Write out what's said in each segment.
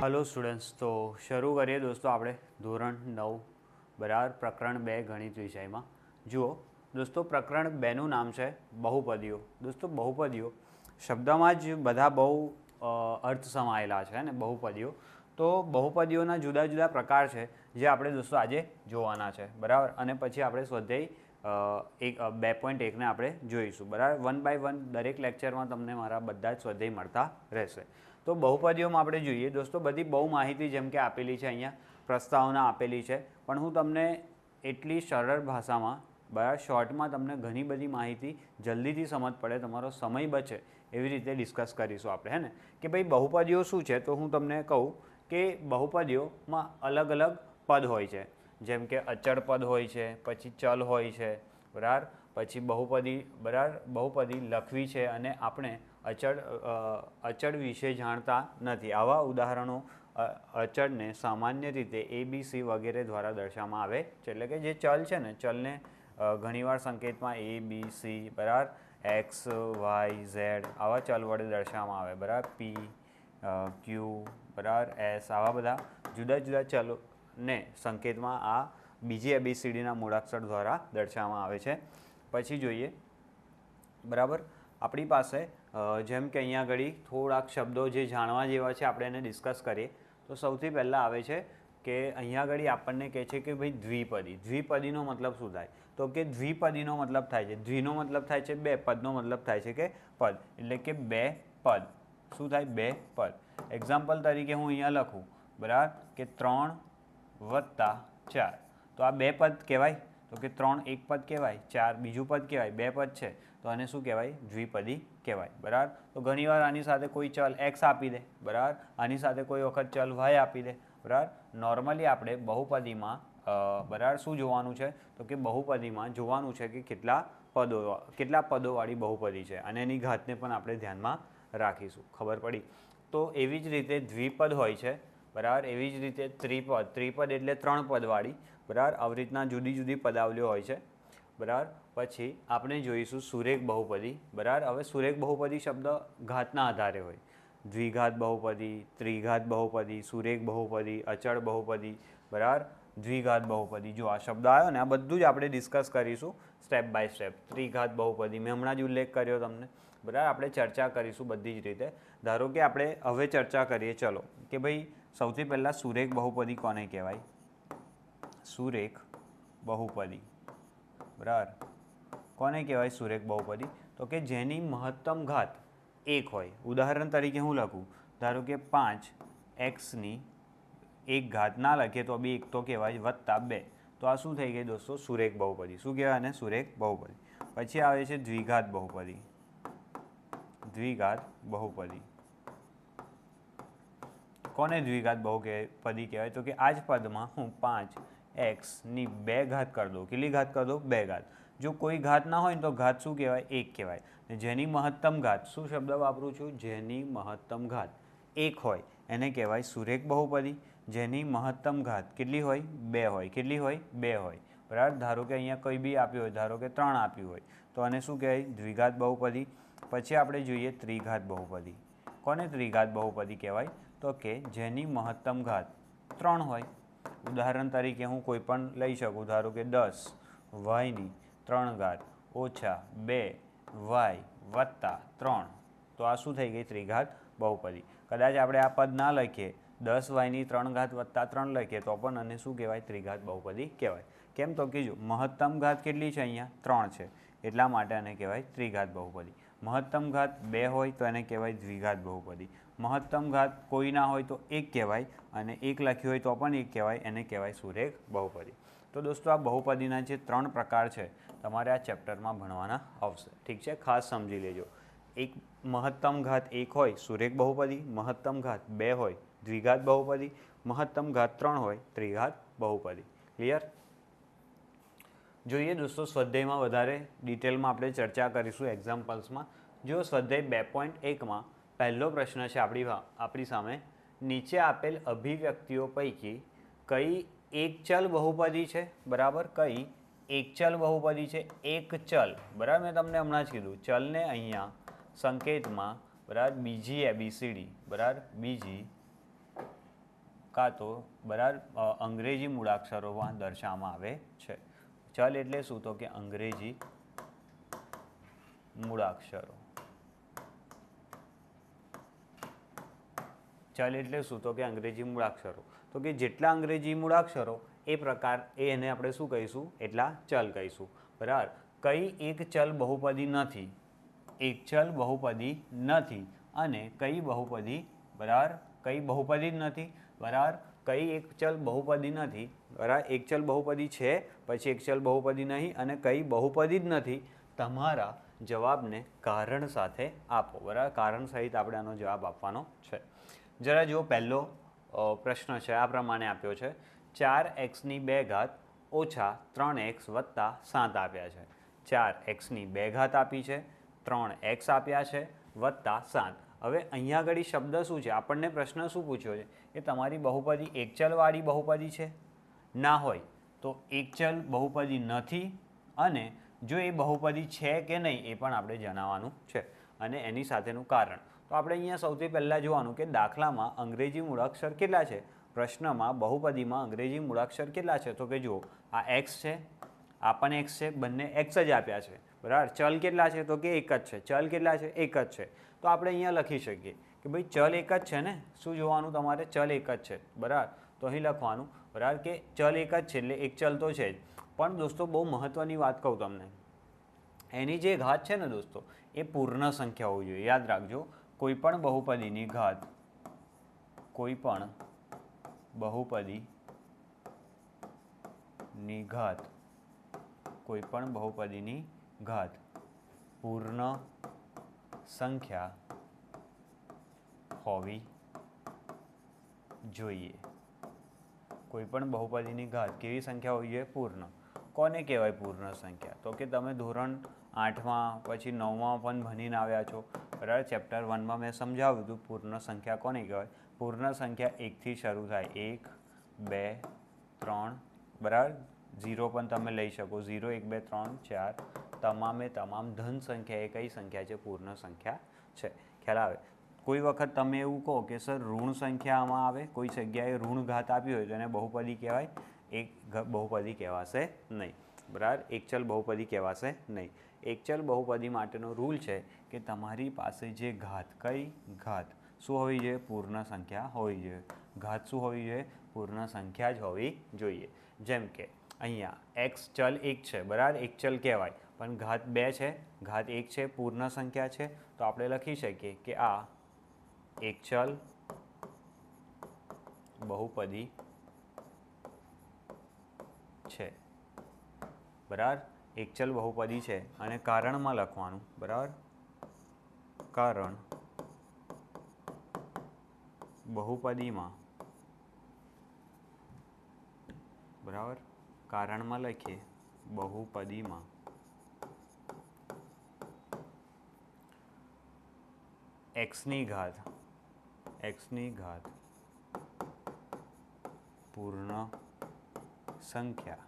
Hello students. तो शुरू करिए दोस्तों આપણે ધોરણ 9 બરાબર પ્રકરણ 2 ગણિત વિષયમાં। જુઓ દોસ્તો, પ્રકરણ 2નું નામ છે બહુપદીઓ। દોસ્તો બહુપદીઓ શબ્દમાં જ બધા બહુ અર્થ સમાયેલા છે ને બહુપદીઓ। તો બહુપદીઓના જુદા જુદા પ્રકાર છે જે આપણે દોસ્તો આજે જોવાના છે બરાબર। અને પછી આપણે સ્વાધ્યાય 2.1ને આપણે જોઈશું બરાબર। 1 બાય 1 દરેક લેક્ચરમાં તમને મારા બધા જ સ્વાધ્યાય મળતા રહેશે। તો બહુપદીઓમાં આપણે જોઈએ દોસ્તો, બધી બહુ માહિતી જેમ કે આપેલી છે, અહીંયા પ્રસ્તાવના આપેલી છે, પણ હું તમને એટલી સરળ ભાષામાં બરાબર શોર્ટમાં તમને ઘણી બધી માહિતી જલ્દીથી સમજ પડે, તમારો સમય બચે એવી રીતે ડિસ્કસ કરીશું આપણે, હે ને। કે ભાઈ બહુપદીઓ શું છે, તો હું તમને કહું કે બહુપદીઓમાં અલગ અલગ પદ હોય છે, જેમ કે અચળ પદ હોય છે, પછી ચલ હોય છે બરાબર, પછી બહુપદી બરાબર બહુપદી લખવી છે અને આપણે અચળ વિશે જાણતા નથી। આવા ઉદાહરણો અચળને સામાન્ય રીતે ABC વગેરે દ્વારા દર્શાવવામાં આવે છે। એટલે કે જે ચલ છે ને, ચલને ઘણીવાર સંકેતમાં ABC બરાબર X Y Z આવા ચલ વડે દર્શાવવામાં આવે બરાબર, P Q બરાબર S આવા બધા જુદા જુદા ચલોને સંકેતમાં આ બીજી ABCDના મૂળાક્ષર દ્વારા દર્શાવવામાં આવે છે। પછી જોઈએ બરાબર, આપણી પાસે જેમ કે અહીંયા આગળ થોડાક શબ્દો જે જાણવા જેવા છે આપણે એને ડિસ્કસ કરીએ। તો સૌથી પહેલાં આવે છે કે અહીંયા આગળ આપણને કહે છે કે ભાઈ દ્વિપદી। દ્વિપદીનો મતલબ શું થાય, તો કે દ્વિપદીનો મતલબ થાય છે, દ્વિનો મતલબ થાય છે બે, પદનો મતલબ થાય છે કે પદ, એટલે કે બે પદ। શું થાય? બે પદ। એક્ઝામ્પલ તરીકે હું અહીંયા લખું બરાબર કે 3 + 4, તો આ બે પદ કહેવાય? તો કે 3 એક પદ કહેવાય, 4 બીજું પદ કહેવાય, બે પદ છે તો આને શું કહેવાય? દ્વિપદી કહેવાય બરાબર। તો ઘણીવાર આની સાથે કોઈ ચલ x આપી દે બરાબર, આની સાથે કોઈ વખત ચલ y આપી દે બરાબર। નોર્મલી આપણે બહુપદીમાં બરાબર શું જોવાનું છે, તો કે બહુપદીમાં જોવાનું છે કે કેટલા પદોવાળી બહુપદી છે, અને એની ઘાતને પણ આપણે ધ્યાનમાં રાખીશું। ખબર પડી? તો એવી જ રીતે દ્વિપદ હોય છે બરાબર, એવી જ રીતે ત્રિપદ એટલે 3 પદવાળી બરાબર। આવી રીતના જુદી જુદી પદાવલીઓ હોય છે બરાબર। પછી આપણે જોઈશું સુરેખ બહુપદી બરાબર। હવે સુરેખ બહુપદી શબ્દ ઘાતના આધારે હોય, દ્વિઘાત બહુપદી, ત્રિઘાત બહુપદી, સુરેખ બહુપદી, અચળ બહુપદી બરાબર, દ્વિઘાત બહુપદી। જો આ શબ્દ આવ્યો ને, આ બધું જ આપણે ડિસ્કસ કરીશું સ્ટેપ બાય સ્ટેપ। ત્રિઘાત બહુપદી મેં હમણાં જ ઉલ્લેખ કર્યો તમને બરાબર, આપણે ચર્ચા કરીશું બધી જ રીતે। ધારો કે આપણે હવે ચર્ચા કરીએ, ચલો કે ભાઈ સૌથી પહેલાં સુરેખ બહુપદી કોને કહેવાય? સુરેખ બહુપદી બરાબર કોને કહેવાય? સુરેખ બહુપદી તો કે જેની મહત્તમ ઘાત 1 હોય। ઉદાહરણ તરીકે હું લખું, ધારો કે 5x એક ઘાત ના લખીએ તો બી 1 તો કહેવાય વત્તા 2, તો આ શું થઈ ગઈ દોસ્તો? સુરેખ બહુપદી। શું કહેવાય આને? સુરેખ બહુપદી। પછી આવે છે દ્વિઘાત બહુપદી। દ્વિઘાત બહુપદી કોને દ્વિઘાત બહુપદી કહેવાય? તો કે આ જ પદમાં હું 5x ની 2 ઘાત કરી દઉં। કેટલી ઘાત કરી દઉં? 2 ઘાત। જો કોઈ ઘાત ના હોય ને તો ઘાત શું કહેવાય? 1 કહેવાય। જેની મહત્તમ ઘાત, શું શબ્દ વાપરું છું? જેની મહત્તમ ઘાત 1 હોય એને કહેવાય સુરેખ બહુપદી। જેની મહત્તમ ઘાત કેટલી હોય? 2 હોય। કેટલી હોય? 2 હોય બરાબર। ધારો કે અહીંયા કોઈ બી આપ્યું હોય, ધારો કે 3 આપ્યું હોય, તો આને શું કહેવાય? દ્વિઘાત બહુપદી। પછી આપણે જોઈએ ત્રિઘાત બહુપદી। કોને ત્રિઘાત બહુપદી કહેવાય? તો કે જેની મહત્તમ ઘાત 3 હોય। ઉદાહરણ તરીકે હું કોઈ પણ લઈ શકું, ધારો કે 10 y ની 3 ઘાત ઓછા 2y વત્તા 3, તો આ શું થઈ ગઈ? ત્રિઘાત બહુપદી। કદાચ આપણે આ પદ ના લખીએ, 10y ની 3 ઘાત વત્તા 3 લખીએ તો પણ આને શું કહેવાય? ત્રિઘાત બહુપદી કહેવાય। કેમ? તો કે જો મહત્તમ ઘાત કેટલી છે? અહીંયા 3 છે, એટલા માટે આને કહેવાય ત્રિઘાત બહુપદી। મહત્તમ ઘાત 2 હોય તો એને કહેવાય દ્વિઘાત બહુપદી। મહત્તમ ઘાત કોઈ ના હોય તો 1 કહેવાય, અને 1 લખ્યું હોય તો પણ 1 કહેવાય, એને કહેવાય સુરેખ બહુપદી। તો દોસ્તો આ બહુપદીના જે 3 પ્રકાર છે તમારે આ ચેપ્ટરમાં ભણવાના આવશે, ઠીક છે? ખાસ સમજી લેજો। એક મહત્તમ ઘાત 1 હોય સુરેખ બહુપદી, મહત્તમ ઘાત 2 હોય દ્વિઘાત બહુપદી, મહત્તમ ઘાત 3 હોય ત્રિઘાત બહુપદી। ક્લિયર? જોઈએ દોસ્તો સ્વાધ્યાયમાં વધારે ડિટેલમાં આપણે ચર્ચા કરીશું એક્ઝામ્પલ્સમાં। જો સ્વાધ્યાય 2.1માં પહેલો પ્રશ્ન છે આપણી સામે, નીચે આપેલ અભિવ્યક્તિઓ પૈકી કઈ એક ચલ બહુપદી છે બરાબર? કઈ એક ચલ બહુપદી છે? એક ચલ બરાબર, મેં તમને હમણાં જ કીધું ચલને અહીંયા સંકેતમાં બરાબર બીજી ABCD બરાબર, બીજી કાં તો બરાબર અંગ્રેજી મૂળાક્ષરોમાં દર્શાવવામાં આવે છે. ચલ એટલે શું? તો કે અંગ્રેજી મૂળાક્ષરો. ચલ એટલે શું? તો કે અંગ્રેજી મૂળાક્ષરો. તો કે જેટલા અંગ્રેજી મૂળાક્ષરો એ પ્રકાર એને આપણે શું કહીશું? એટલા ચલ કહીશું. બરાબર. કઈ એક ચલ બહુપદી નથી? એક ચલ બહુપદી નથી. અને કઈ બહુપદી? બરાબર. કઈ બહુપદી જ નથી. બરાબર. કઈ એક ચલ બહુપદી નથી. બરાબર. એક ચલ બહુપદી છે, પછી એક ચલ બહુપદી નહીં, અને કઈ બહુપદી જ નથી. તમારા જવાબને કારણ સાથે આપો. બરાબર. કારણ સહિત આપણે આનો જવાબ આપવાનો છે. જરા જુઓ, પહેલો પ્રશ્ન છે આ પ્રમાણે આપ્યો છે. 4x ની 2 ઘાત ઓછા 3x વત્તા 7 આપ્યા છે. 4x ની 2 ઘાત આપી છે, 3x આપ્યા છે, વત્તા 7. હવે અહીંયા આગળ શબ્દ શું છે? આપણને પ્રશ્ન શું પૂછ્યો છે? કે તમારી બહુપદી એક ચલવાળી બહુપદી છે? ના હોય તો એક ચલ બહુપદી નથી, અને જો એ બહુપદી છે કે નહીં એ પણ આપણે જણાવવાનું છે, અને એની સાથેનું કારણ. તો આપણે અહીંયા સૌથી પહેલાં જોવાનું કે દાખલામાં અંગ્રેજી મૂળાક્ષર કેટલા છે? પ્રશ્નમાં બહુપદીમાં અંગ્રેજી મૂળાક્ષર કેટલા છે? તો કે જુઓ, આ x છે, આ પણ x છે, બંને x જ આપ્યા છે. બરાબર. ચલ કેટલા છે? તો કે એક જ છે. ચલ કેટલા છે? એક જ છે. તો આપણે અહીંયા લખી શકીએ કે ભાઈ ચલ એક જ છે ને. શું જોવાનું તમારે? ચલ એક જ છે. બરાબર. તો અહીં લખવાનું બરાબર કે ચલ એક જ છે એટલે એક ચલ તો છે જ. પણ દોસ્તો બહુ મહત્ત્વની વાત કહું તમને, એની જે ઘાત છે ને દોસ્તો એ પૂર્ણ સંખ્યા હોવી જોઈએ. યાદ રાખજો, કોઈ પણ બહુપદીની ઘાત, કોઈ પણ બહુપદીની ઘાત, કોઈ પણ બહુપદીની ઘાત પૂર્ણ સંખ્યા હોવી જોઈએ. કોઈ પણ બહુપદીની ઘાત કેવી સંખ્યા હોવી જોઈએ? પૂર્ણ. કોને કહેવાય પૂર્ણ સંખ્યા? તો કે તમે ધોરણ 8માં પછી 9માં પણ ભણીને આવ્યા છો. બરાબર. ચેપ્ટર 1માં મેં સમજાવ્યું હતું પૂર્ણ સંખ્યા કોને કહેવાય. પૂર્ણ સંખ્યા 1થી શરૂ થાય. 1, 2, 3. બરાબર. 0 પણ તમે લઈ શકો. 0, 1, 2, 3, 4. તમામે તમામ ધન સંખ્યા એ કઈ સંખ્યા છે? પૂર્ણ સંખ્યા છે. ખ્યાલ આવે? કોઈ વખત તમે એવું કહો કે સર ઋણ સંખ્યામાં આવે, કોઈ જગ્યાએ ઋણ ઘાત આપી હોય તો એને બહુપદી કહેવાય? એક બહુપદી કહેવાશે નહીં. બરાબર. એક ચલ બહુપદી કહેવાશે નહીં. એક ચલ બહુપદી માટેનો રૂલ છે કે તમારી પાસે જે ઘાત, કઈ ઘાત શું હોવી જોઈએ? પૂર્ણ સંખ્યા હોવી જોઈએ. ઘાત શું હોવી જોઈએ? પૂર્ણ સંખ્યા જ હોવી જોઈએ. જેમ કે અહીંયા x ચલ 1 છે. બરાબર. એક ચલ કહેવાય, પણ ઘાત 2 છે, ઘાત 1 છે, પૂર્ણ સંખ્યા છે. તો આપણે લખી શકીએ કે આ એક ચલ બહુપદી છે. બરાબર. એક ચલ બહુપદી છે. અને કારણમાં લખવાનું. બરાબર. કારણ બહુપદીમાં, બરાબર, કારણમાં લખીએ બહુપદીમાં x ની ઘાત પૂર્ણ સંખ્યા.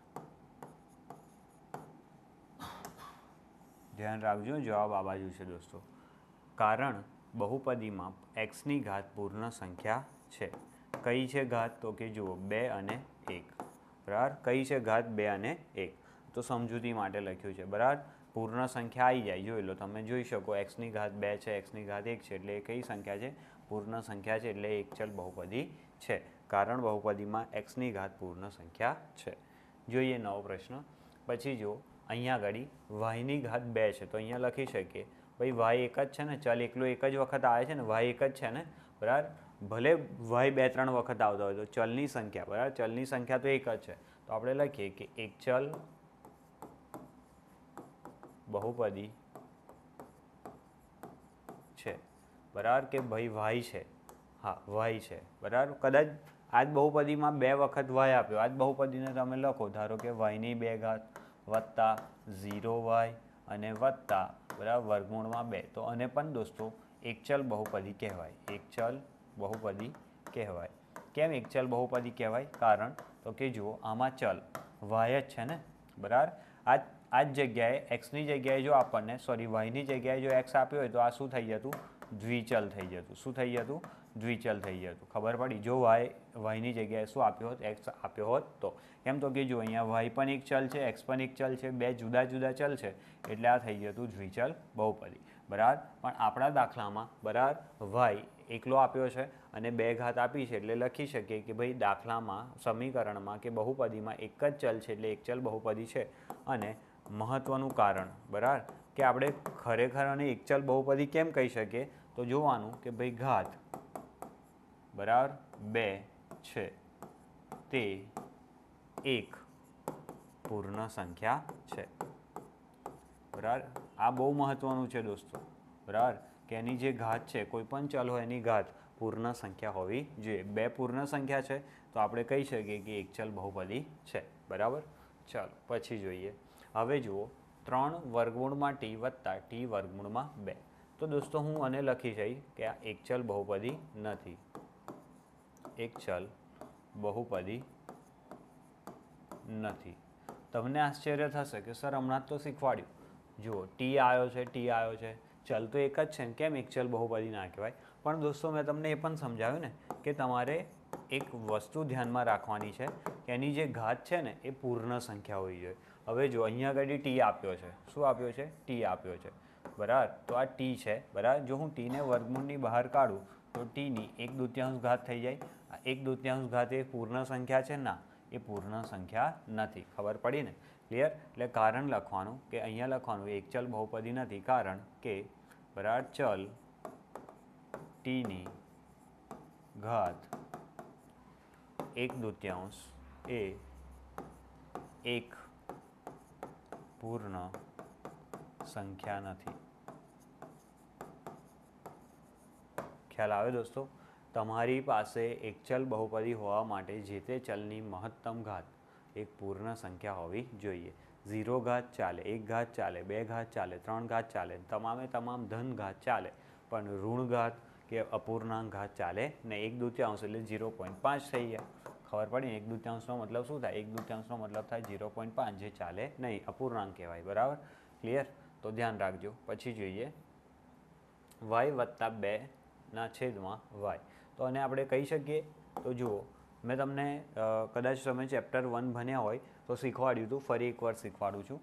ધ્યાન રાખજો, જવાબ આ બાજુ છે દોસ્તો. કારણ બહુપદીમાં x ની ઘાત પૂર્ણ સંખ્યા છે. કઈ છે ઘાત? તો કે જુઓ 2 અને 1. બરાબર. કઈ છે ઘાત? 2 અને 1. તો સમજૂતી માટે લખ્યું છે. બરાબર. પૂર્ણ સંખ્યા આવી જાય. જોઈ લો, તમે જોઈ શકો x ની ઘાત 2 છે, x ની ઘાત 1 છે, એટલે એ કઈ સંખ્યા છે? પૂર્ણ સંખ્યા છે. એટલે એક ચલ બહુપદી છે. કારણ બહુપદીમાં x ની ઘાત પૂર્ણ સંખ્યા છે. જોઈએ નવો પ્રશ્ન. પછી જો અહીંયા આગળ y ની ઘાત 2 છે, તો અહીંયા લખી શકીએ ભાઈ y એક જ છે ને. ચલ એકલો એક જ વખત આવે છે ને, y એક જ છે ને. બરાબર. ભલે y 2-3 વખત આવતા હોય તો ચલની સંખ્યા, બરાબર, ચલની સંખ્યા તો એક જ છે. તો આપણે લખીએ કે એક ચલ બહુપદી છે. બરાબર. કે ભાઈ y છે. હા, y છે. બરાબર. કદાચ આ જ બહુપદીમાં 2 વખત y આપ્યો. આ જ બહુપદીને તમે લખો, ધારો કે y ની 2 ઘાત વત્તા 0y અને વત્તા, બરાબર, વર્ગમૂળમાં 2. તો આને પણ દોસ્તો એક ચલ બહુપદી કહેવાય. એક ચલ બહુપદી કહેવાય. કેમ એક ચલ બહુપદી કહેવાય? કારણ તો કે જુઓ, આમાં ચલ y જ છે ને. બરાબર. આ જ જગ્યાએ x ની જગ્યાએ જો આપણને, સોરી, y ની જગ્યાએ જો x આપ્યો હોય તો આ શું થઈ જતું? દ્વિચલ થઈ જતું. શું થઈ જતું? દ્વિચલ થઈ જતું. ખબર પડી? જો વાયની જગ્યાએ શું આપ્યો હોત? એક્સ આપ્યો હોત તો. કેમ તો કે જો અહીંયા વાય પણ એક ચલ છે, એક્સ પણ એક ચલ છે, બે જુદા જુદા ચલ છે, એટલે આ થઈ જતું દ્વિચલ બહુપદી. બરાબર. પણ આપણા દાખલામાં બરાબર વાય એકલો આપ્યો છે અને બે ઘાત આપી છે, એટલે લખી શકીએ કે ભાઈ દાખલામાં, સમીકરણમાં કે બહુપદીમાં એક જ ચલ છે, એટલે એક ચલ બહુપદી છે. અને મહત્ત્વનું કારણ બરાબર કે આપણે ખરેખર અને એક ચલ બહુપદી કેમ કહી શકીએ? તો જોવાનું કે ભાઈ ઘાત બરાબર 2 છે તે એક પૂર્ણ સંખ્યા છે. બરાબર. આ બહુ મહત્ત્વનું છે દોસ્તો. બરાબર કે એની જે ઘાત છે, કોઈ પણ ચલ હોય એની ઘાત પૂર્ણ સંખ્યા હોવી જોઈએ. 2 પૂર્ણ સંખ્યા છે તો આપણે કહી શકીએ કે એક ચલ બહુપદી છે. બરાબર. ચાલો પછી જોઈએ. હવે જુઓ 3 વર્ગમૂળમાં ટી વત્તા ટી વર્ગમૂળમાં 2. તો દોસ્તો હું આને લખી જઈ કે આ એક ચલ બહુપદી નથી. એક ચલ બહુપદી નથી. તમને આશ્ચર્ય થશે કે સર હમણાં તો શીખવાડ્યું. જુઓ ટી આવ્યો છે, ટી આવ્યો છે, ચલ તો એક જ છે ને, કેમ એક ચલ બહુપદી ના કહેવાય? પણ દોસ્તો મેં તમને એ પણ સમજાવ્યું ને કે તમારે એક વસ્તુ ધ્યાનમાં રાખવાની છે કે એની જે ઘાત છે ને એ પૂર્ણ સંખ્યા હોવી જોઈએ. હવે જો અહીંયા આગળ ટી આપ્યો છે. શું આપ્યો છે? ટી આપ્યો છે. બરાબર. તો આ ટી છે. બરાબર. જો હું ટીને વર્ગમૂળની બહાર કાઢું તો ટીની 1/2 ઘાત થઈ જાય. આ 1/2 ઘાત એ પૂર્ણ સંખ્યા છે? ના, એ પૂર્ણ સંખ્યા નથી. ખબર પડી ને? ક્લિયર? એટલે કારણ લખવાનું કે અહીંયા લખવાનું એક ચલ બહુપદી નથી, કારણ કે બરાબર ચલ ટીની ઘાત 1/2 એ એક પૂર્ણ સંખ્યા નથી. ખ્યાલ આવે દોસ્તો? તમારી પાસે એક ચલ બહુપદી હોવા માટે જે તે ચલની મહત્તમ ઘાત એક પૂર્ણ સંખ્યા હોવી જોઈએ. 0 ઘાત ચાલે, 1 ઘાત ચાલે, 2 ઘાત ચાલે, 3 ઘાત ચાલે, તમામે તમામ ધન ઘાત ચાલે, પણ ઋણ ઘાત કે અપૂર્ણાંક ઘાત ચાલે ને. 1/2 એટલે 0.5 થઈ ગયા. ખબર પડી? 1/2નો મતલબ શું થાય? 1/2નો મતલબ થાય 0.5, જે ચાલે નહીં, અપૂર્ણાંક કહેવાય. બરાબર. ક્લિયર? તો ધ્યાન રાખજો. પછી જોઈએ વાય વત્તા 2 છેદમાં વાય. તો આને આપણે કહી શકીએ. તો જુઓ મેં તમને કદાચ તમે ચેપ્ટર 1 ભણ્યા હોય તો શીખવાડ્યું હતું, ફરી એકવાર શીખવાડું છું.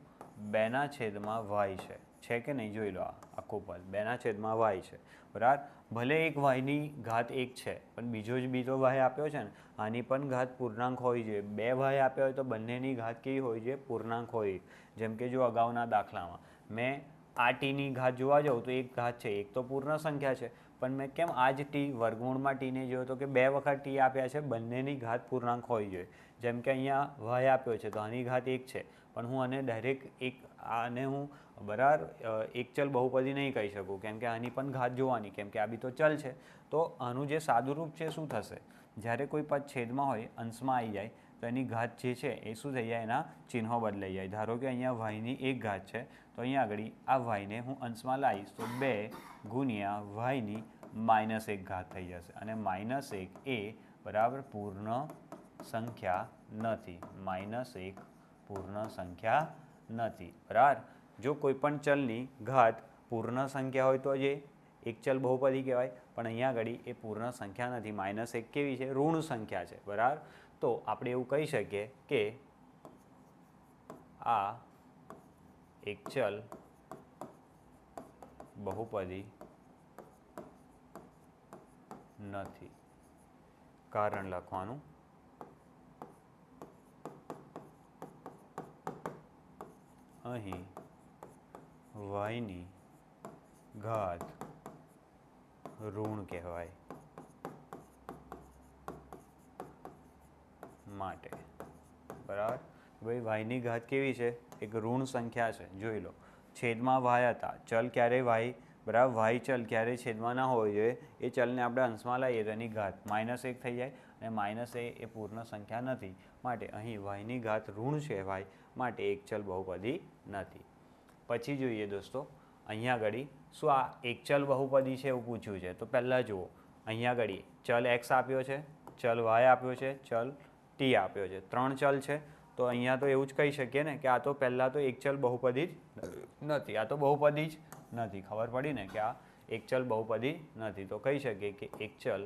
2 છેદમાં વાય છે કે નહીં? જોઈ લો આ આખું પદ 2 છેદમાં વાય છે. બરાબર. ભલે એક વાયની ઘાત 1 છે, પણ બીજો વાય આપ્યો છે ને, આની પણ ઘાત પૂર્ણાંક હોવી જોઈએ. 2 વાય આપ્યા હોય તો બંનેની ઘાત કેવી હોવી જોઈએ? પૂર્ણાંક હોય. જેમ કે જો અગાઉના દાખલામાં મેં આ ટીની ઘાત જોવા જાઉં તો એક ઘાત છે, એક તો પૂર્ણ સંખ્યા છે, પણ મેં કેમ આ જ ટી વર્ગમૂળમાં ટીને જોયો તો કે 2 વખત ટી આપ્યા છે, બંનેની ઘાત પૂર્ણાંક હોવી જોઈએ. જેમ કે અહીંયા વાય આપ્યો છે તો આની ઘાત 1 છે, પણ હું આને ડાયરેક્ટ આને હું બરાબર એક ચલ બહુપદી નહીં કહી શકું, કેમ કે આની પણ ઘાત જોવાની, કેમ કે આ બી તો ચલ છે. તો આનું જે સાદું રૂપ છે શું થશે? જ્યારે કોઈ પદ છેદમાં હોય, અંશમાં આવી જાય તો એની ઘાત જે છે એ શું થઈ જાય? એના ચિહ્નો બદલાઈ જાય. ધારો કે અહીંયા વાયની 1 ઘાત છે તો અહીંયા આગળ આ વાયને હું અંશમાં લાવીશ તો 2 ગુણ્યા વાયની -1 ઘાત થઈ જશે. અને -1 એ બરાબર પૂર્ણ સંખ્યા નથી. -1 પૂર્ણ સંખ્યા નથી. બરાબર. જો કોઈ પણ ચલની ઘાત પૂર્ણ સંખ્યા હોય તો જે એક ચલ બહુપદી કહેવાય, પણ અહીંયા આગળ એ પૂર્ણ સંખ્યા નથી. -1 કેવી છે? ઋણ સંખ્યા છે. બરાબર. તો આપણે એવું કહી શકીએ કે આ એક ચલ બહુપદી નથી. કારણ લખવાનું અહીં વાયની ઘાત ઋણ કહેવાય માટે. બરાબર. ભાઈ વાયની ઘાત કેવી છે? એક ઋણ સંખ્યા છે. જોઈ લો છેદમાં વાય હતા. ચલ ક્યારે વાય બરાબર વાય ચલ ક્યારે છેદમાં ના હોવી જોઈએ. એ ચલને આપણે અંશમાં લાવીએ તો એની ઘાત -1 થઈ જાય, અને -1 એ પૂર્ણ સંખ્યા નથી. માટે અહીં વાયની ઘાત ઋણ છે વાય, માટે એક ચલ બહુપદી નથી. પછી જોઈએ દોસ્તો અહીંયા આગળ શું આ એક ચલ બહુપદી છે એવું પૂછ્યું છે. તો પહેલાં જુઓ અહીંયા આગળ ચલ એક્સ આપ્યો છે, ચલ વાય આપ્યો છે, ચલ ટી આપ્યો છે. 3 ચલ છે. તો અહીંયા તો એવું જ કહી શકીએ ને કે આ તો પહેલાં તો એક ચલ બહુપદી જ નથી. આ તો બહુપદી જ નથી. ખબર પડી ને કે આ એક ચલ બહુપદી નથી. તો કહી શકીએ કે એક ચલ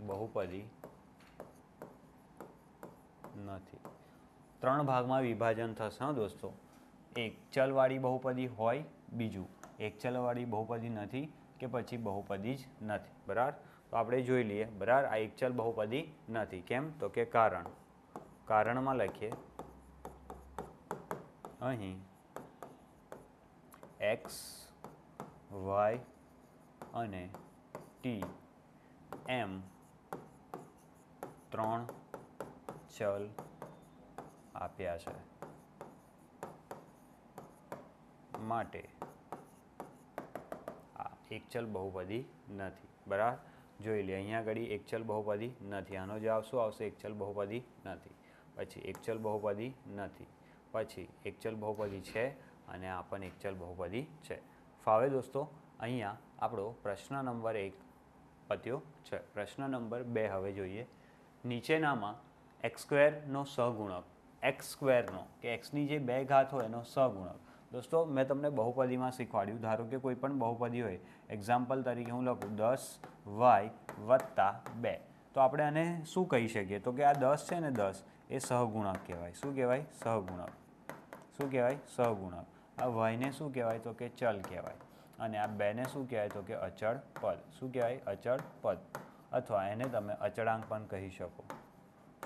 બહુપદી નથી. 3 ભાગમાં વિભાજન થશે હા દોસ્તો. એક ચલવાળી બહુપદી હોય, બીજું એક ચલવાળી બહુપદી નથી કે પછી બહુપદી જ નથી. બરાબર, તો આપણે જોઈ લઈએ. બરાબર, આ એક ચલ બહુપદી નથી. કેમ? તો કે કારણમાં લખીએ અહીં x, y અને t એમ 3 ચલ આપ્યા છે. માટે આ એક ચલ બહુપદી નથી. બરાબર, જોઈ લે અહીંયા આગળ એક ચલ બહુપદી નથી. આનો જવાબ શું આવશે? એક ચલ બહુપદી નથી. પછી એક ચલ બહુપદી નથી. પછી એક ચલ બહુપદી છે અને આ પણ એક ચલ બહુપદી છે. ફાવે દોસ્તો? અહીંયા આપણો પ્રશ્ન નંબર 1 પત્યો છે. પ્રશ્ન નંબર 2 હવે જોઈએ. નીચેનામાં x² સહગુણક, x² કે xની જે 2 ઘાત હોય એનો સહગુણક. દોસ્તો મેં તમને બહુપદીમાં શીખવાડ્યું. ધારો કે કોઈ પણ બહુપદી હોય, એક્ઝામ્પલ તરીકે હું લખું 10y + 2. તો આપણે આને શું કહી શકીએ? તો કે આ 10 છે ને 10 એ સહગુણક કહેવાય. શું કહેવાય? સહગુણક. શું કહેવાય? સહગુણક. આ વાયને શું કહેવાય? તો કે ચલ કહેવાય. અને આ 2ને શું કહેવાય? તો કે અચળ પદ. શું કહેવાય? અચળ પદ. અથવા એને તમે અચળાંક પણ કહી શકો.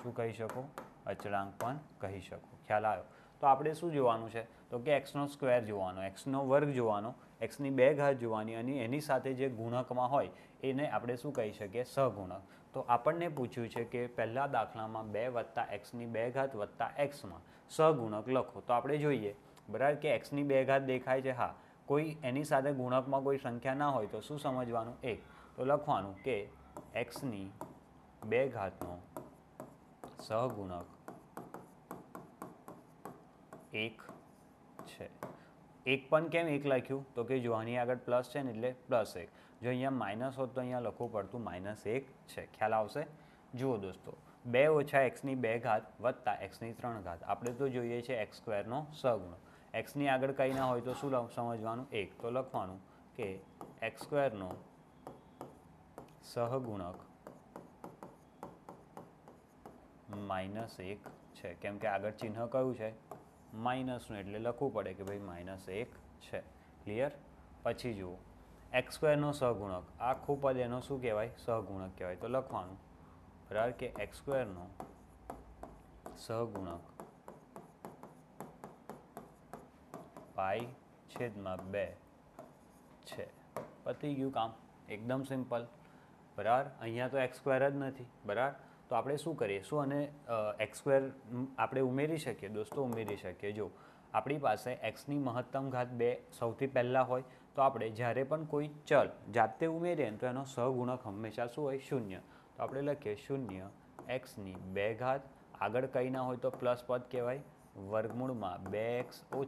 શું કહી શકો? અચળાંક પણ કહી શકો. ખ્યાલ આવ્યો? તો આપણે શું જોવાનું છે? તો કે x² જોવાનો, x² જોવાનો, xની 2 ઘાત જોવાની અને એની સાથે જે ગુણકમાં હોય એને આપણે શું કહી શકીએ? સહગુણક. તો આપણને પૂછ્યું છે કે પહેલા દાખલામાં 2 + xની 2 ઘાત + xમાં સહગુણક લખો. તો આપણે જોઈએ. બરાબર, કે xની 2 ઘાત દેખાય છે. હા, કોઈ એની સાથે ગુણકમાં કોઈ સંખ્યા ના હોય તો શું સમજવાનું? 1. તો લખવાનું કે xની 2 ઘાતનો સહગુણક 1 છે. 1 પણ કેમ 1 લખ્યું? તો કે જો આની આગળ પ્લસ છે ને એટલે +1. જો અહીંયા માઇનસ હોત તો અહીંયા લખવું પડતું -1 છે. ખ્યાલ આવશે? જુઓ દોસ્તો, 2 - xની 2 ઘાત + xની 3 ઘાત. આપણે તો જોઈએ છે x² સહગુણક. xની આગળ કંઈ ના હોય તો શું સમજવાનું? 1. તો લખવાનું કે x² સહગુણક -1 છે. કેમ કે આગળ ચિહ્ન કયું છે? માઇનસનું, એટલે લખવું પડે કે ભાઈ -1 છે. ક્લિયર? પછી જુઓ x² સહગુણક, આખું પદ એનો શું કહેવાય? સહગુણક કહેવાય. તો લખવાનું બરાબર કે x² સહગુણક π/2 છે. પતી ગયું કામ. એકદમ સિમ્પલ. બરાબર, અહીંયા તો x² જ નથી. બરાબર, તો આપણે શું કરીએ? શું અને x² આપણે ઉમેરી શકીએ? દોસ્તો ઉમેરી શકીએ. જો આપણી પાસે xની મહત્તમ ઘાત 2 સૌથી પહેલાં હોય તો આપણે જ્યારે પણ કોઈ ચલ જાતે ઉમેરીએ ને તો એનો સહગુણક હંમેશા શું હોય? 0. તો આપણે લખીએ 0 xની 2 ઘાત, આગળ કંઈ ના હોય તો પ્લસ પદ કહેવાય, વર્ગમૂળમાં 2x -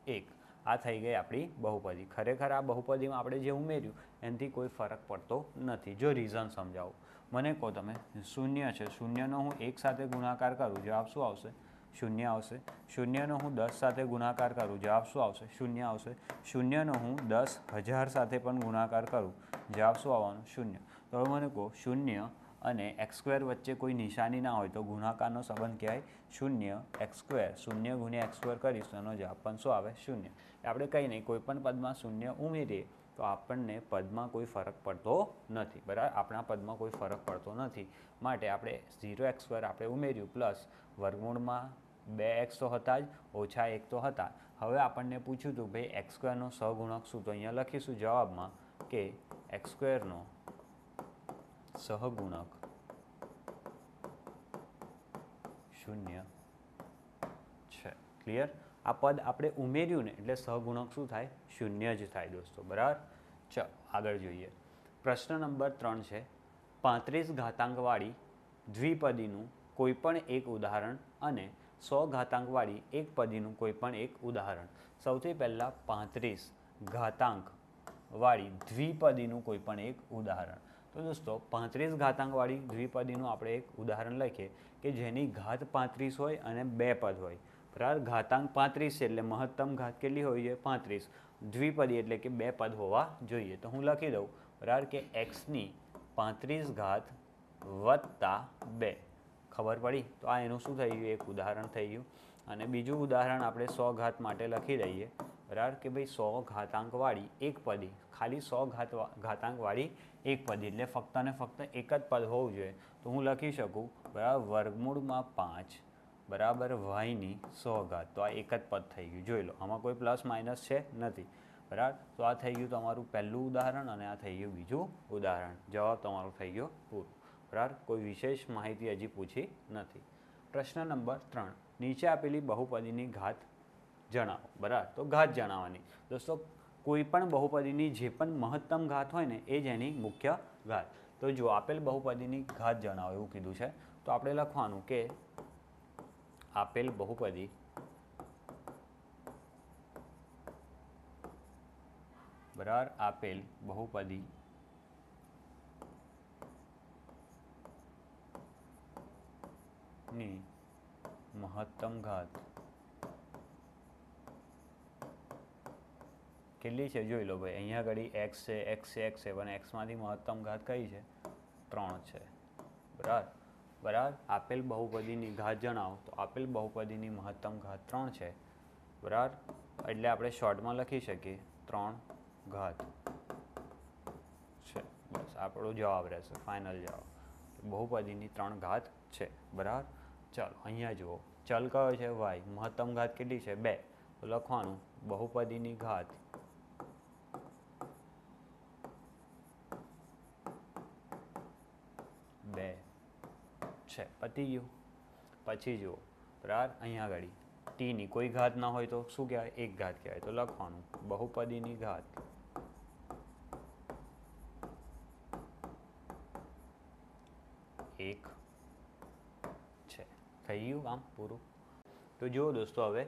1. આ થઈ ગઈ આપણી બહુપદી. ખરેખર આ બહુપદીમાં આપણે જે ઉમેર્યું એનાથી કોઈ ફરક પડતો નથી. જો રીઝન સમજાવું, મને કહો તમે 0 છે, 0નો હું 1 સાથે ગુણાકાર કરું, જવાબ શું આવશે? 0 આવશે. 0નો હું 10 સાથે ગુણાકાર કરું, જવાબ શું આવશે? 0 આવશે. 0નો હું 10,000 સાથે પણ ગુણાકાર કરું, જવાબ શું આવવાનો? 0. તો હવે મને કહો 0 અને x² વચ્ચે કોઈ નિશાની ના હોય તો ગુણાકારનો સંબંધ કહેવાય 0 x². 0 × x² કરીશું એનો જવાબ પણ શું આવે? 0. આપણે કંઈ નહીં, કોઈ પણ પદમાં 0 ઉમેરીએ તો આપણને પદમાં કોઈ ફરક પડતો નથી. બરાબર, આપણા પદમાં કોઈ ફરક પડતો નથી. માટે આપણે 0x² આપણે ઉમેર્યું, પ્લસ વર્ગમૂળમાં 2x તો હતા જ, -1 તો હતા. હવે આપણને પૂછ્યું હતું ભાઈ x² સહગુણક શું? તો અહીંયા લખીશું જવાબમાં કે x² સહગુણક 0 છે. ક્લિયર? આ પદ આપણે ઉમેર્યું ને એટલે સહગુણક શું થાય? 0 જ થાય દોસ્તો. બરાબર, ચાલો આગળ જોઈએ. પ્રશ્ન નંબર 3 છે 35 ઘાતાંકવાળી દ્વિપદીનું કોઈપણ એક ઉદાહરણ અને 100 ઘાતાંકવાળી એકપદીનું કોઈપણ એક ઉદાહરણ. સૌથી પહેલાં 35 ઘાતાંકવાળી દ્વિપદીનું કોઈપણ એક ઉદાહરણ. તો દોસ્તો 35 ઘાતાંકવાળી દ્વિપદીનું આપણે એક ઉદાહરણ લખીએ કે જેની ઘાત 35 હોય અને 2 પદ હોય. બરાબર. ઘાતાંક 35 છે એટલે મહત્તમ ઘાત કેટલી હોવી જોઈએ? 35. દ્વિપદી એટલે કે બે પદ હોવા જોઈએ. તો હું લખી દઉં બરાબર કે એક્સની 35 ઘાત વત્તા 2. ખબર પડી? તો આ એનું શું થઈ ગયું? એક ઉદાહરણ થઈ ગયું. અને બીજું ઉદાહરણ આપણે 100 ઘાત માટે લખી દઈએ બરાબર કે ભાઈ 100 ઘાતાંકવાળી એક પદી, ખાલી 100 ઘાતાંકવાળી એક પદી એટલે ફક્ત ને ફક્ત એક જ પદ હોવું જોઈએ. તો હું લખી શકું બરાબર વર્ગમૂળમાં 5 બરાબર વાયની 100 ઘાત. તો આ એક જ પદ થઈ ગયું. જોઈ લો, આમાં કોઈ પ્લસ માઇનસ છે નથી બરાબર. તો આ થઈ ગયું તમારું પહેલું ઉદાહરણ અને આ થઈ ગયું બીજું ઉદાહરણ. જવાબ તમારો થઈ ગયો પૂરો બરાબર. કોઈ વિશેષ માહિતી હજી પૂછી નથી. પ્રશ્ન નંબર 3, નીચે આપેલી બહુપદીની ઘાત જણાવો બરાબર. તો ઘાત જણાવવાની દોસ્તો, કોઈ પણ બહુપદીની જે પણ મહત્તમ ઘાત હોય ને એ જ એની મુખ્ય ઘાત. તો જો આપેલ બહુપદીની ઘાત જણાવો એવું કીધું છે તો આપણે લખવાનું કે આપેલ બહુપદી બરાબર આપેલ બહુપદી ની મહત્તમ ઘાત કેટલી છે? જોઈ લો ભાઈ, અહીંયા ઘડી એક્સ છે, એક્સ છે, એક્સ છે, પણ એક્સમાંથી મહત્તમ ઘાત કઈ છે? 3 છે બરાબર. બરાબર. આપેલ બહુપદીની ઘાત જણાવો તો આપેલ બહુપદીની મહત્તમ ઘાત 3 છે બરાબર. એટલે આપણે શોર્ટમાં લખી શકીએ 3 ઘાત છે. બસ આપણો જવાબ રહેશે, ફાઇનલ જવાબ. બહુપદીની 3 ઘાત છે બરાબર. ચાલો અહીંયા જુઓ, ચલ કયો છે? વાય. મહત્તમ ઘાત કેટલી છે? 2. તો લખવાનું બહુપદીની ઘાત બે છે. પતી ગયું. પછી જુઓ બરાબર, અહીંયા આગળ ટીની કોઈ ઘાત ના હોય તો શું કહેવાય? એક ઘાત કહેવાય. તો લખવાનું બહુપદીની ઘાત એક છે. થઈ ગયું કામ પૂરું. તો જુઓ દોસ્તો, હવે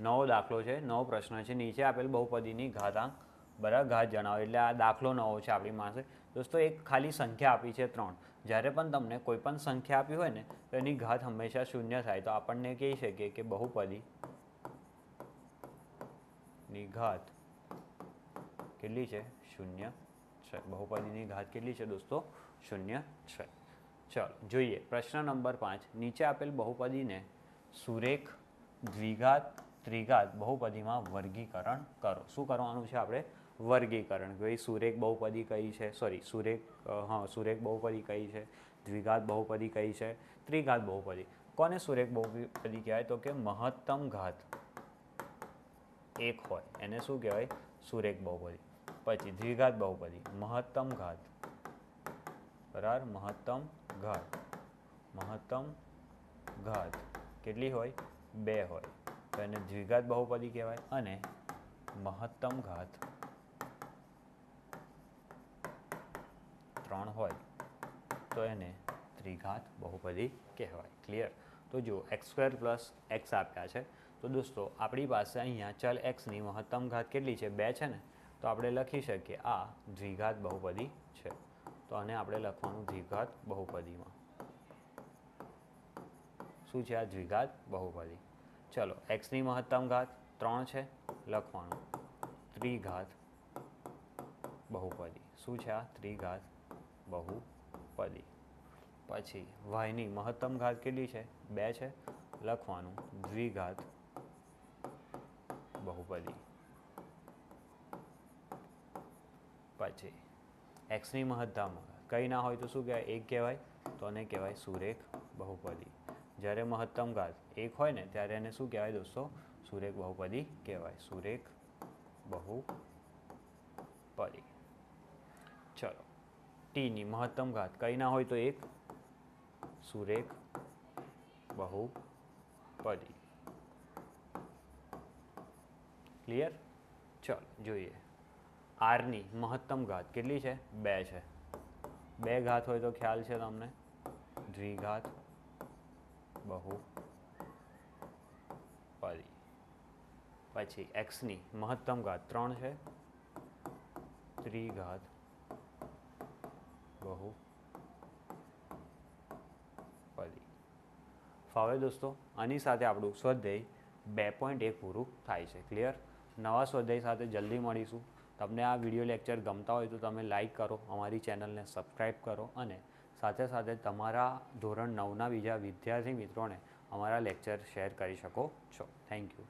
નવો દાખલો છે, નવો પ્રશ્ન છે. નીચે આપેલ બહુપદીની ઘાતાંક બરાબર ઘાત જણાવો. એટલે આ દાખલો નવો છે આપણી પાસે દોસ્તો. એક ખાલી સંખ્યા આપી છે 3. જ્યારે પણ તમને કોઈ પણ સંખ્યા આપી હોય ને તો એની ઘાત હંમેશા 0 થાય. તો આપણને કહી શકીએ કે બહુપદીની ઘાત કેટલી છે? 0 છે. બહુપદીની ઘાત કેટલી છે દોસ્તો? 0 છે. ચાલો જોઈએ પ્રશ્ન નંબર 5. નીચે આપેલ બહુપદીને સુરેખ દ્વિઘાત ત્રિઘાત બહુપદીમાં વર્ગીકરણ કરો. શું કરવાનું છે આપણે? વર્ગીકરણ. ભાઈ સુરેખ બહુપદી કઈ છે? સુરેખ બહુપદી કઈ છે? દ્વિઘાત બહુપદી કઈ છે? ત્રિઘાત બહુપદી. કોને સુરેખ બહુપદી કહેવાય? તો કે મહત્તમ ઘાત 1 હોય એને શું કહેવાય? સુરેખ બહુપદી. પછી દ્વિઘાત બહુપદી, મહત્તમ ઘાત બરાબર. મહત્તમ ઘાત કેટલી હોય? 2 હોય તો એને દ્વિઘાત બહુપદી કહેવાય. અને મહત્તમ ઘાત 3 હોય તો એને ત્રિઘાત બહુપદી કહેવાય. ક્લિયર? તો જો x² + x આપ્યા છે તો દોસ્તો આપણી પાસે અહીંયા ચલ એક્સની મહત્તમ ઘાત કેટલી છે? 2 છે ને. તો આપણે લખી શકીએ આ દ્વિઘાત બહુપદી છે. તો આને આપણે લખવાનું દ્વિઘાત બહુપદીમાં. શું છે આ? દ્વિઘાત બહુપદી. ચલો, એક્સની મહત્તમ ઘાત 3 છે, લખવાનું ત્રિઘાત બહુપદી. શું છે આ? ત્રિઘાત બહુપદી. પછી વાયની મહત્તમ ઘાત કેટલી છે? 2 છે, લખવાનું દ્વિઘાત બહુપદી. પછી એક્સની મહત્તમ કંઈ ના હોય તો શું કહેવાય? 1 કહેવાય. તો એને કહેવાય સુરેખ બહુપદી. જ્યારે મહત્તમ ઘાત 1 હોય ને ત્યારે એને શું કહેવાય દોસ્તો? સુરેખ બહુપદી કહેવાય. સુરેખ બહુપદી. ચલો, ટીની મહત્તમ ઘાત કંઈ ના હોય તો 1, સુરેખ બહુપદી. ક્લિયર? ચલો જોઈએ. આરની મહત્તમ ઘાત કેટલી છે? 2 છે. 2 ઘાત હોય તો ખ્યાલ છે તમને? દ્વિઘાત બહુપદી. પછી એક્સની મહત્તમ ઘાત 3 છે, ત્રિઘાત બહુપદી. હવે દોસ્તો આની સાથે આપણું સ્વાધ્યાય 2.1 પૂરું થાય છે. ક્લિયર? નવા સ્વાધ્યાય સાથે જલ્દી મળીશું. તમને આ વિડીયો લેક્ચર ગમતા હોય તો તમે લાઈક કરો, અમારી ચેનલને સબસ્ક્રાઈબ કરો અને સાથે સાથે તમારા ધોરણ 9ના બીજા વિદ્યાર્થી મિત્રોને અમારા લેક્ચર શેર કરી શકો છો. Thank you.